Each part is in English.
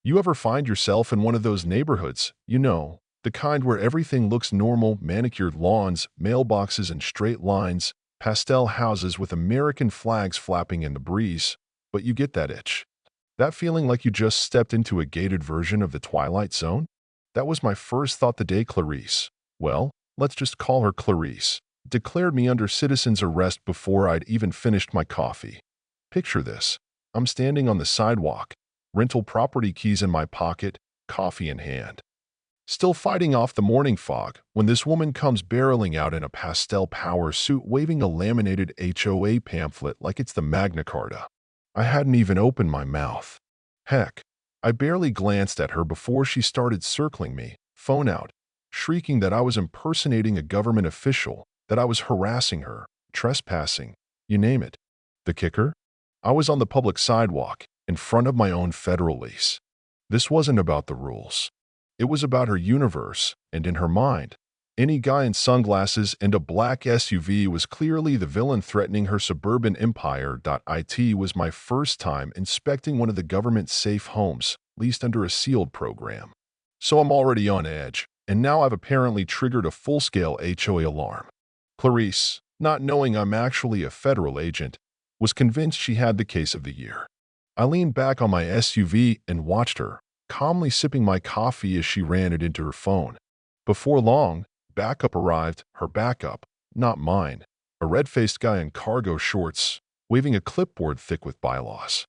You ever find yourself in one of those neighborhoods, the kind where everything looks normal, manicured lawns, mailboxes in straight lines, pastel houses with American flags flapping in the breeze, but you get that itch. That feeling like you just stepped into a gated version of the Twilight Zone? That was my first thought the day Clarice, well, let's just call her Clarice, declared me under citizen's arrest before I'd even finished my coffee. Picture this. I'm standing on the sidewalk, rental property keys in my pocket, coffee in hand. Still fighting off the morning fog when this woman comes barreling out in a pastel power suit waving a laminated HOA pamphlet like it's the Magna Carta. I hadn't even opened my mouth. Heck, I barely glanced at her before she started circling me, phone out, shrieking that I was impersonating a government official, that I was harassing her, trespassing, you name it. The kicker? I was on the public sidewalk, in front of my own federal lease. This wasn't about the rules. It was about her universe, and in her mind, any guy in sunglasses and a black SUV was clearly the villain threatening her suburban empire. It was my first time inspecting one of the government's safe homes, leased under a sealed program. So I'm already on edge, and now I've apparently triggered a full-scale HOA alarm. Clarice, not knowing I'm actually a federal agent, was convinced she had the case of the year. I leaned back on my SUV and watched her, calmly sipping my coffee as she ran it into her phone. Before long, backup arrived, her backup, not mine, a red-faced guy in cargo shorts, waving a clipboard thick with bylaws.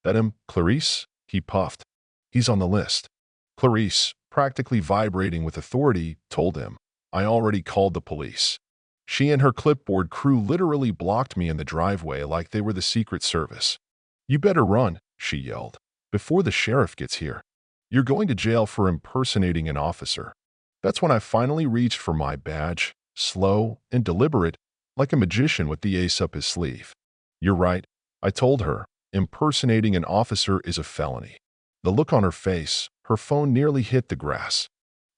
That him, Clarice? He puffed. He's on the list. Clarice, practically vibrating with authority, told him, I already called the police. She and her clipboard crew literally blocked me in the driveway like they were the Secret Service. You better run, she yelled, before the sheriff gets here. You're going to jail for impersonating an officer. That's when I finally reached for my badge, slow and deliberate, like a magician with the ace up his sleeve. You're right, I told her, impersonating an officer is a felony. The look on her face, her phone nearly hit the grass.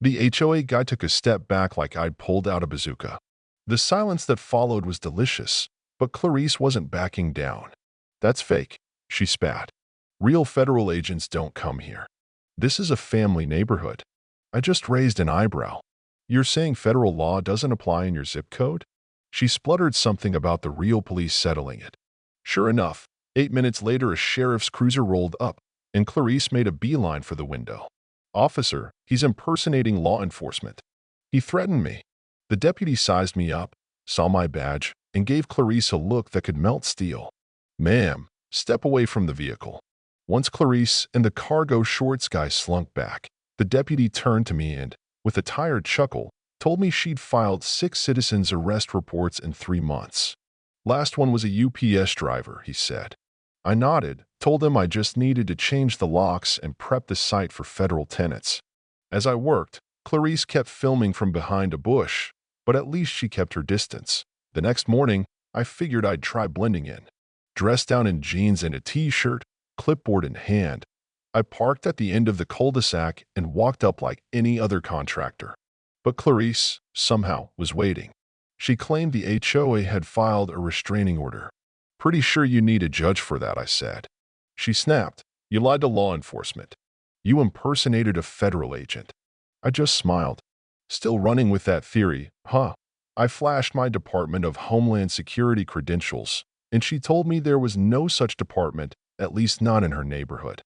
The HOA guy took a step back like I'd pulled out a bazooka. The silence that followed was delicious, but Clarice wasn't backing down. That's fake, she spat. Real federal agents don't come here. This is a family neighborhood. I just raised an eyebrow. You're saying federal law doesn't apply in your zip code? She spluttered something about the real police settling it. Sure enough, 8 minutes later a sheriff's cruiser rolled up, and Clarice made a beeline for the window. Officer, he's impersonating law enforcement. He threatened me. The deputy sized me up, saw my badge, and gave Clarice a look that could melt steel. Ma'am, step away from the vehicle. Once Clarice and the cargo shorts guy slunk back, the deputy turned to me and, with a tired chuckle, told me she'd filed 6 citizens' arrest reports in 3 months. Last one was a UPS driver, he said. I nodded, told him I just needed to change the locks and prep the site for federal tenants. As I worked, Clarice kept filming from behind a bush, but at least she kept her distance. The next morning, I figured I'd try blending in. Dressed down in jeans and a t-shirt, clipboard in hand, I parked at the end of the cul-de-sac and walked up like any other contractor. But Clarice, somehow, was waiting. She claimed the HOA had filed a restraining order. Pretty sure you need a judge for that, I said. She snapped. You lied to law enforcement. You impersonated a federal agent. I just smiled. Still running with that theory, huh? I flashed my Department of Homeland Security credentials, and she told me there was no such department, at least not in her neighborhood.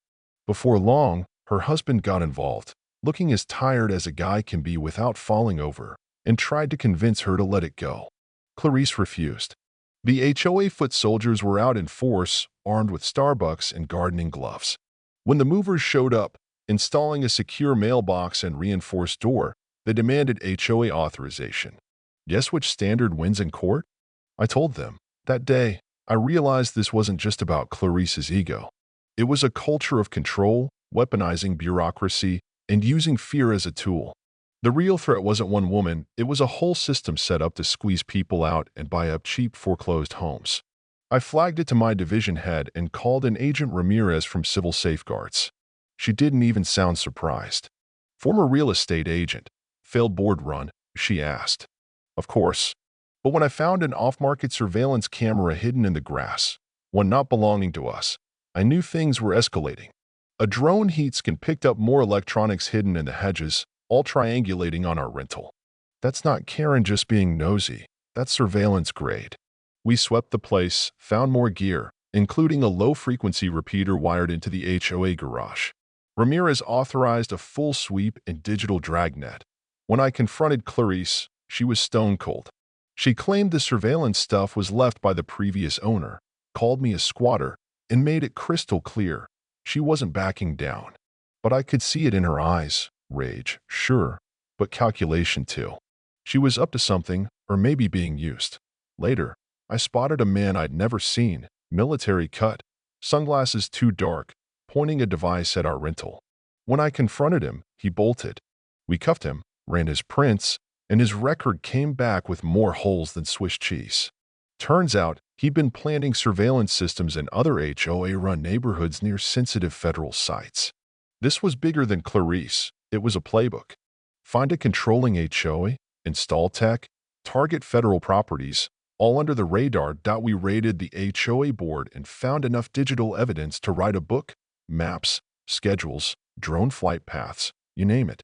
Before long, her husband got involved, looking as tired as a guy can be without falling over, and tried to convince her to let it go. Clarice refused. The HOA foot soldiers were out in force, armed with Starbucks and gardening gloves. When the movers showed up, installing a secure mailbox and reinforced door, they demanded HOA authorization. Guess which standard wins in court? I told them. That day, I realized this wasn't just about Clarice's ego. It was a culture of control, weaponizing bureaucracy, and using fear as a tool. The real threat wasn't one woman, it was a whole system set up to squeeze people out and buy up cheap foreclosed homes. I flagged it to my division head and called in Agent Ramirez from Civil Safeguards. She didn't even sound surprised. Former real estate agent. Failed board run, she asked. Of course. But when I found an off-market surveillance camera hidden in the grass, one not belonging to us, I knew things were escalating. A drone heat scan picked up more electronics hidden in the hedges, all triangulating on our rental. That's not Karen just being nosy. That's surveillance grade. We swept the place, found more gear, including a low-frequency repeater wired into the HOA garage. Ramirez authorized a full sweep and digital dragnet. When I confronted Clarice, she was stone cold. She claimed the surveillance stuff was left by the previous owner, called me a squatter, and made it crystal clear she wasn't backing down. But I could see it in her eyes. Rage, sure, but calculation too. She was up to something, or maybe being used. Later, I spotted a man I'd never seen, military cut, sunglasses too dark, pointing a device at our rental. When I confronted him, he bolted. We cuffed him, ran his prints, and his record came back with more holes than Swiss cheese. Turns out, he'd been planting surveillance systems in other HOA-run neighborhoods near sensitive federal sites. This was bigger than Clarice. It was a playbook. Find a controlling HOA, install tech, target federal properties, all under the radar. We raided the HOA board and found enough digital evidence to write a book, maps, schedules, drone flight paths, you name it.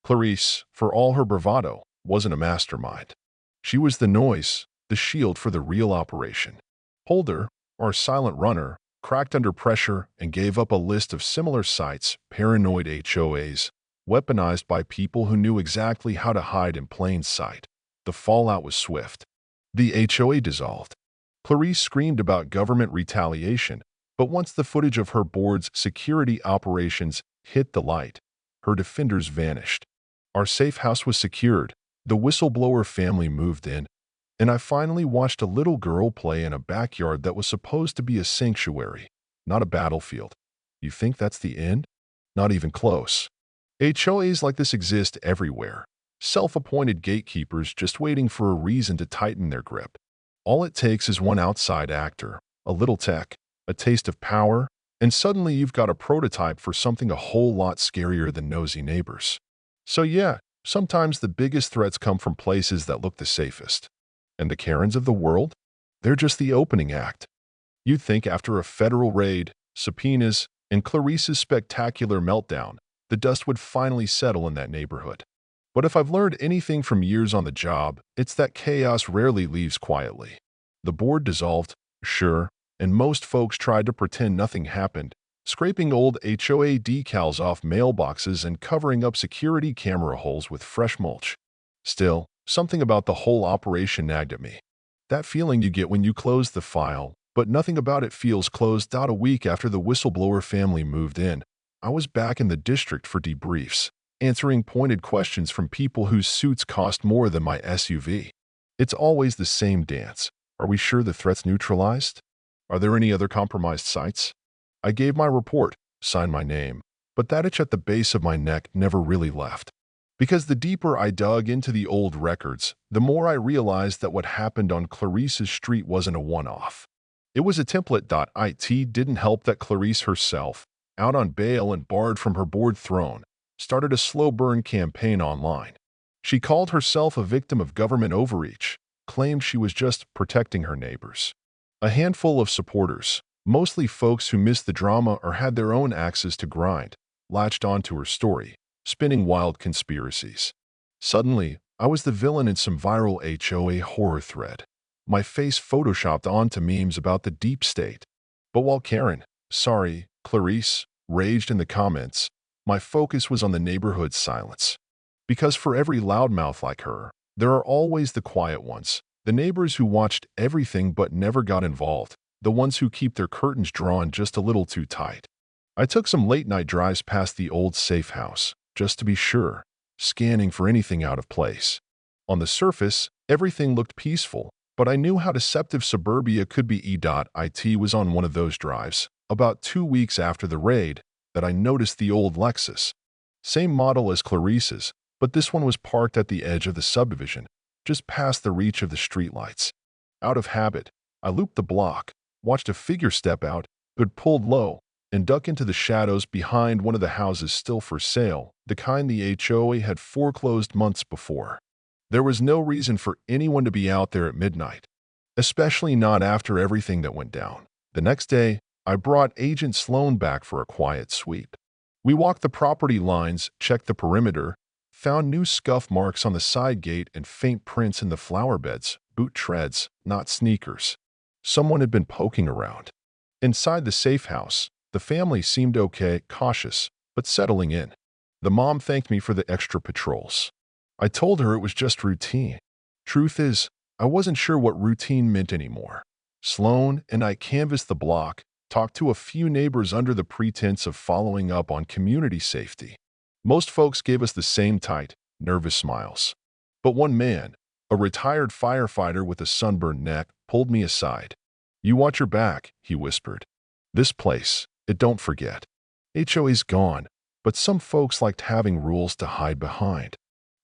Clarice, for all her bravado, wasn't a mastermind. She was the noise, the shield for the real operation. Holder, our silent runner, cracked under pressure and gave up a list of similar sites, paranoid HOAs, weaponized by people who knew exactly how to hide in plain sight. The fallout was swift. The HOA dissolved. Clarice screamed about government retaliation, but once the footage of her board's security operations hit the light, her defenders vanished. Our safe house was secured, the whistleblower family moved in, and I finally watched a little girl play in a backyard that was supposed to be a sanctuary, not a battlefield. You think that's the end? Not even close. HOAs like this exist everywhere. Self-appointed gatekeepers just waiting for a reason to tighten their grip. All it takes is one outside actor, a little tech, a taste of power, and suddenly you've got a prototype for something a whole lot scarier than nosy neighbors. So yeah, sometimes the biggest threats come from places that look the safest. And the Karens of the world? They're just the opening act. You'd think after a federal raid, subpoenas, and Clarice's spectacular meltdown, the dust would finally settle in that neighborhood. But if I've learned anything from years on the job, it's that chaos rarely leaves quietly. The board dissolved, sure, and most folks tried to pretend nothing happened, scraping old HOA decals off mailboxes and covering up security camera holes with fresh mulch. Still, something about the whole operation nagged at me. That feeling you get when you close the file, but nothing about it feels closed. A week after the whistleblower family moved in, I was back in the district for debriefs, answering pointed questions from people whose suits cost more than my SUV. It's always the same dance. Are we sure the threat's neutralized? Are there any other compromised sites? I gave my report, signed my name, but that itch at the base of my neck never really left. Because the deeper I dug into the old records, the more I realized that what happened on Clarice's street wasn't a one-off. It was a template. It didn't help that Clarice herself, out on bail and barred from her board throne, started a slow burn campaign online. She called herself a victim of government overreach, claimed she was just protecting her neighbors. A handful of supporters, mostly folks who missed the drama or had their own axes to grind, latched onto her story, spinning wild conspiracies. Suddenly, I was the villain in some viral HOA horror thread, my face photoshopped onto memes about the deep state. But while Clarice, raged in the comments, my focus was on the neighborhood's silence. Because for every loudmouth like her, there are always the quiet ones, the neighbors who watched everything but never got involved, the ones who keep their curtains drawn just a little too tight. I took some late-night drives past the old safe house, just to be sure, scanning for anything out of place. On the surface, everything looked peaceful, but I knew how deceptive suburbia could be. It was on one of those drives, about 2 weeks after the raid, that I noticed the old Lexus. Same model as Clarice's, but this one was parked at the edge of the subdivision, just past the reach of the streetlights. Out of habit, I looped the block, watched a figure step out, but pulled low, and duck into the shadows behind one of the houses still for sale, the kind the HOA had foreclosed months before. There was no reason for anyone to be out there at midnight, especially not after everything that went down. The next day, I brought Agent Sloan back for a quiet sweep. We walked the property lines, checked the perimeter, found new scuff marks on the side gate and faint prints in the flower beds, boot treads, not sneakers. Someone had been poking around. Inside the safe house, the family seemed okay, cautious, but settling in. The mom thanked me for the extra patrols. I told her it was just routine. Truth is, I wasn't sure what routine meant anymore. Sloan and I canvassed the block, talked to a few neighbors under the pretense of following up on community safety. Most folks gave us the same tight, nervous smiles. But one man, a retired firefighter with a sunburned neck, pulled me aside. "You watch your back," he whispered. "This place, it don't forget. HOA's gone, but some folks liked having rules to hide behind."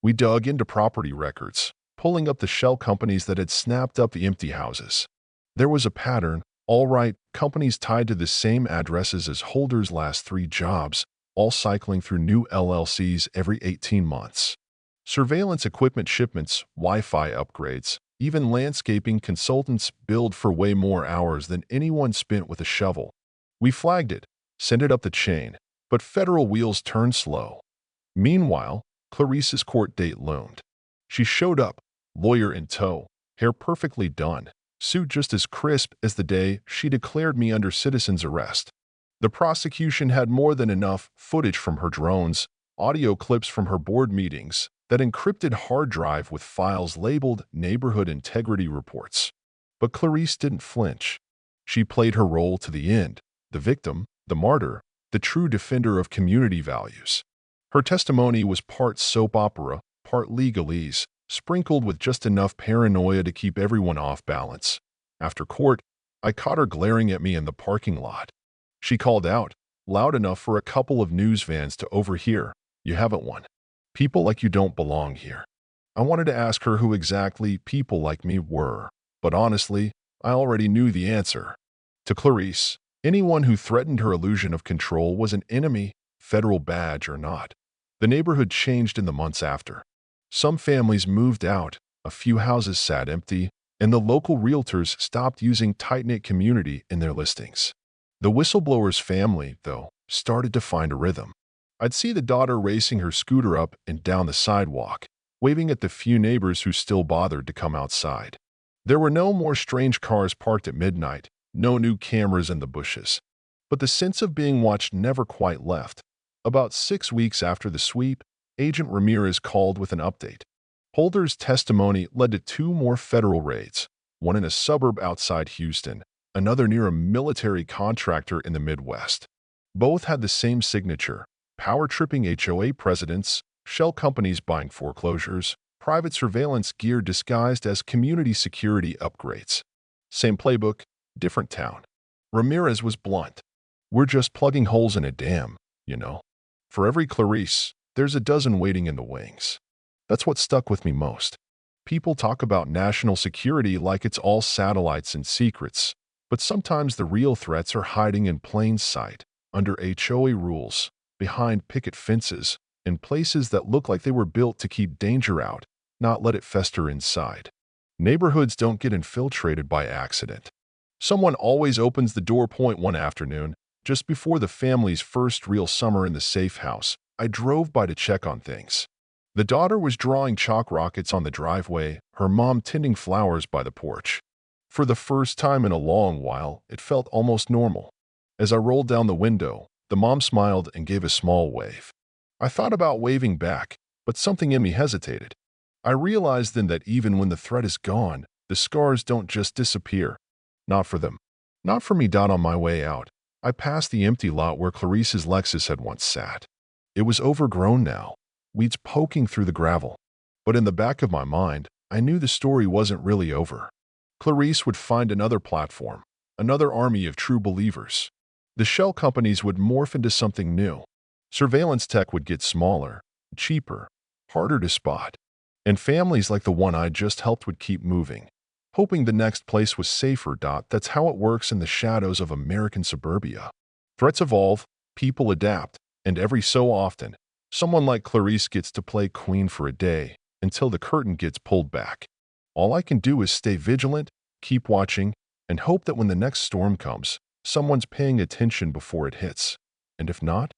We dug into property records, pulling up the shell companies that had snapped up the empty houses. There was a pattern, all right, companies tied to the same addresses as holders' last 3 jobs, all cycling through new LLCs every 18 months. Surveillance equipment shipments, Wi-Fi upgrades, even landscaping consultants billed for way more hours than anyone spent with a shovel. We flagged it, sent it up the chain, but federal wheels turned slow. Meanwhile, Clarice's court date loomed. She showed up, lawyer in tow, hair perfectly done, suit just as crisp as the day she declared me under citizen's arrest. The prosecution had more than enough footage from her drones, audio clips from her board meetings, that encrypted hard drive with files labeled neighborhood integrity reports. But Clarice didn't flinch. She played her role to the end, the victim, the martyr, the true defender of community values. Her testimony was part soap opera, part legalese, sprinkled with just enough paranoia to keep everyone off balance. After court, I caught her glaring at me in the parking lot. She called out, loud enough for a couple of news vans to overhear, "You haven't won. People like you don't belong here." I wanted to ask her who exactly people like me were, but honestly, I already knew the answer. To Clarice, anyone who threatened her illusion of control was an enemy, federal badge or not. The neighborhood changed in the months after. Some families moved out, a few houses sat empty, and the local realtors stopped using tight-knit community in their listings. The whistleblower's family, though, started to find a rhythm. I'd see the daughter racing her scooter up and down the sidewalk, waving at the few neighbors who still bothered to come outside. There were no more strange cars parked at midnight, no new cameras in the bushes. But the sense of being watched never quite left. About 6 weeks after the sweep, Agent Ramirez called with an update. Holder's testimony led to 2 more federal raids, one in a suburb outside Houston, another near a military contractor in the Midwest. Both had the same signature: power-tripping HOA presidents, shell companies buying foreclosures, private surveillance gear disguised as community security upgrades. Same playbook, different town. Ramirez was blunt. "We're just plugging holes in a dam, you know. For every Clarice, there's a dozen waiting in the wings." That's what stuck with me most. People talk about national security like it's all satellites and secrets, but sometimes the real threats are hiding in plain sight, under HOA rules, behind picket fences, in places that look like they were built to keep danger out, not let it fester inside. Neighborhoods don't get infiltrated by accident. Someone always opens the door. One afternoon, just before the family's first real summer in the safe house, I drove by to check on things. The daughter was drawing chalk rockets on the driveway, her mom tending flowers by the porch. For the first time in a long while, it felt almost normal. As I rolled down the window, the mom smiled and gave a small wave. I thought about waving back, but something in me hesitated. I realized then that even when the threat is gone, the scars don't just disappear. Not for them. Not for me. On my way out, I passed the empty lot where Clarice's Lexus had once sat. It was overgrown now, weeds poking through the gravel. But in the back of my mind, I knew the story wasn't really over. Clarice would find another platform, another army of true believers. The shell companies would morph into something new. Surveillance tech would get smaller, cheaper, harder to spot. And families like the one I just helped would keep moving, hoping the next place was safer. That's how it works in the shadows of American suburbia. Threats evolve, people adapt, and every so often, someone like Clarice gets to play queen for a day until the curtain gets pulled back. All I can do is stay vigilant, keep watching, and hope that when the next storm comes, someone's paying attention before it hits. And if not,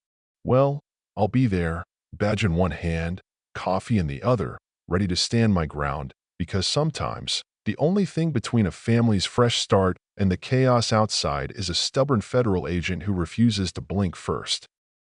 well, I'll be there, badge in one hand, coffee in the other, ready to stand my ground, because sometimes the only thing between a family's fresh start and the chaos outside is a stubborn federal agent who refuses to blink first.